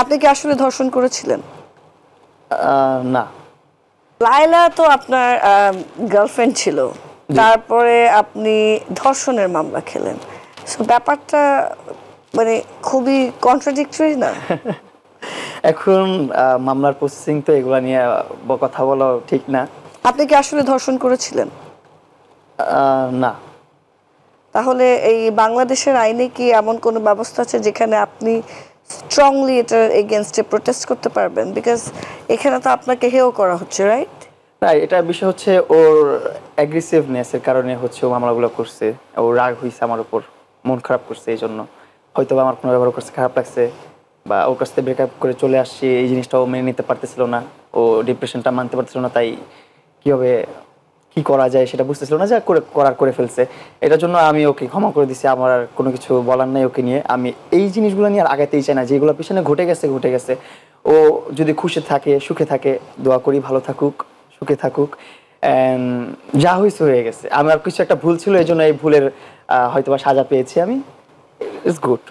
আপনি কি আসলে ধর্ষণ করেছিলেন? না। লায়লা তো আপনার গার্লফ্রেন্ড ছিল, তারপরে আপনি ধর্ষণের মামলা খেলেন। সো ব্যাপারটা মানে খুবই কন্ট্রাডিক্টরি না? এখন মামলার প্রসেসিং তো এগুলা নিয়ে কথা বলা ঠিক না। আপনি কি আসলে ধর্ষণ করেছিলেন? না। তাহলে এই বাংলাদেশের আইনে কি এমন কোনো ব্যবস্থা আছে যেখানে আপনি স্ট্রংলি এটার এগেইনস্টে প্রোটেস্ট করতে পারবেন? বিকজ এখানে তো আপনাকে হেয় করা হচ্ছে, রাইট? না, এটা বিষয় হচ্ছে ওর অ্যাগ্রেসিভনেসের কারণে হচ্ছে ও মামলাগুলো করছে। ও রাগ হইছে আমার উপর, মন খারাপ করছে, এই জন্য হয়তো আমার কোনো ব্যবহার করছে, খারাপ লাগছে, বা ওর কাছ থেকে ব্রেকআপ করে চলে আসছি, এই জিনিসটা ও মেনে নিতে পারতেছিল না, ও ডিপ্রেশনটা মানতে পারতেছিল না, তাই কীভাবে কি করা যায় সেটা বুঝতেছিল না, যা করে ফেলছে। এটার জন্য আমি ওকে ক্ষমা করে দিছি, আমার আর কোনো কিছু বলার নাই ওকে নিয়ে। আমি এই জিনিসগুলো নিয়ে আর আগাতেই চাই না, যেগুলো পিছনে ঘটে গেছে। ও যদি খুশি থাকে, সুখে থাকে, দোয়া করি ভালো থাকুক, সুখে থাকুক। যা হয়েছে হয়ে গেছে, আমার কিছু একটা ভুল ছিল, এই জন্য এই ভুলের হয়তো বা সাজা পেয়েছি আমি। It's good.